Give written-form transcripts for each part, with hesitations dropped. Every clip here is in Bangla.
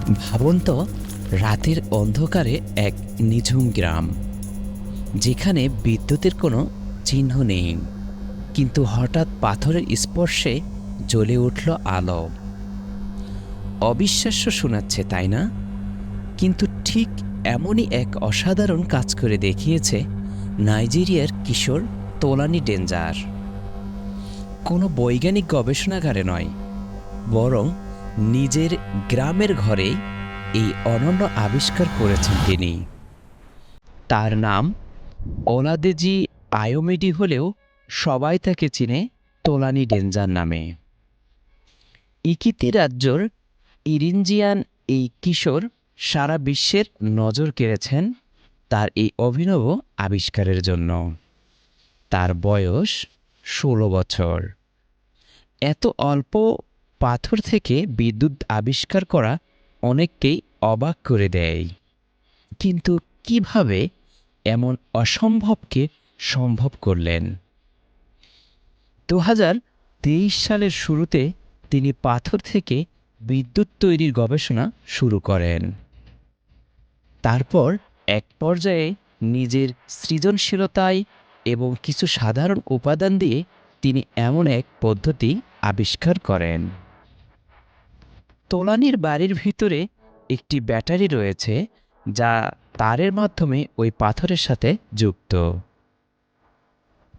ভাবুন তো, রাতের অন্ধকারে এক নিঝুম গ্রাম, যেখানে বিদ্যুতের কোনো চিহ্ন নেই, কিন্তু হঠাৎ পাথরের স্পর্শে জ্বলে উঠল আলো। অবিশ্বাস্য শোনাচ্ছে, তাই না? কিন্তু ঠিক এমনই এক অসাধারণ কাজ করে দেখিয়েছে নাইজেরিয়ার কিশোর তোলানি ডেঞ্জার। কোনো বৈজ্ঞানিক গবেষণাগারে নয়, বরং নিজের গ্রামের ঘরেই এই অনন্য আবিষ্কার করেছেন তিনি। তার নাম ওলাদেজি আয়োমেডি হলেও সবাই তাকে চিনে তোলানি ডেঞ্জার নামে। ইকিতি রাজ্যর ইরিঞ্জিয়ান এই কিশোর সারা বিশ্বের নজর কেড়েছেন তার এই অভিনব আবিষ্কারের জন্য। তার বয়স 16 বছর। এত অল্প পাথর থেকে বিদ্যুৎ আবিষ্কার করা অনেককেই অবাক করে দেয়। কিন্তু কিভাবে এমন অসম্ভবকে সম্ভব করলেন? 2023 সালের শুরুতে তিনি পাথর থেকে বিদ্যুৎ তৈরির গবেষণা শুরু করেন। তারপর এক পর্যায়ে নিজের সৃজনশীলতায় এবং কিছু সাধারণ উপাদান দিয়ে তিনি এমন এক পদ্ধতি আবিষ্কার করেন। তোলানির বাড়ির ভিতরে একটি ব্যাটারি রয়েছে, যা তারের মাধ্যমে ওই পাথরের সাথে যুক্ত।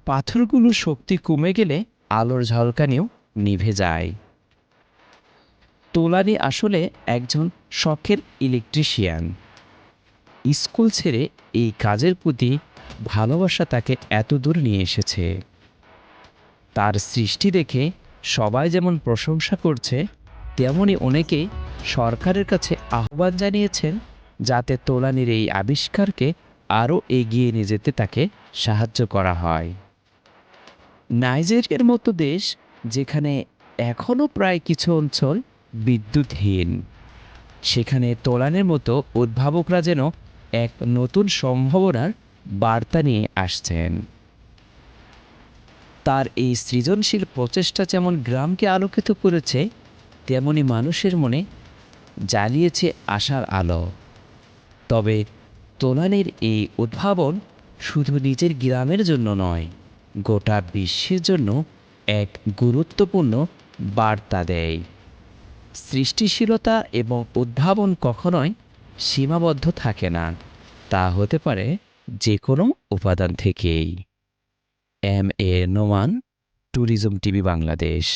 পাথরগুলোর শক্তি কমে গেলে আলোর ঝলকানিও নিভে যায়। তোলানি আসলে একজন শখের ইলেকট্রিশিয়ান। স্কুল ছেড়ে এই কাজের প্রতি ভালোবাসা তাকে এত দূর নিয়ে এসেছে। তার সৃষ্টি দেখে সবাই যেমন প্রশংসা করছে, তেমনি অনেকে সরকারের কাছে আহ্বান জানিয়েছেন যাতে তোলানির এই আবিষ্কারকে আরও এগিয়ে নিয়ে যেতে তাকে সাহায্য করা হয়। নাইজেরিয়ার মতো দেশ, যেখানে এখনও প্রায় কিছু অঞ্চল বিদ্যুৎহীন, সেখানে তোলানের মতো উদ্ভাবকরা যেন এক নতুন সম্ভাবনার বার্তা নিয়ে আসছেন। তার এই সৃজনশীল প্রচেষ্টা যেমন গ্রামকে আলোকিত করেছে, তেমনি মানুষের মনে জ্বালিয়েছে আশার আলো। তবে তোলানের এই উদ্ভাবন শুধু নিজের গ্রামের জন্য নয়, গোটা বিশ্বের জন্য এক গুরুত্বপূর্ণ বার্তা দেয়। সৃষ্টিশীলতা এবং উদ্ভাবন কখনোই সীমাবদ্ধ থাকে না, তা হতে পারে যে কোনো উপাদান থেকেই। M A Noman, tourism TV Bangladesh.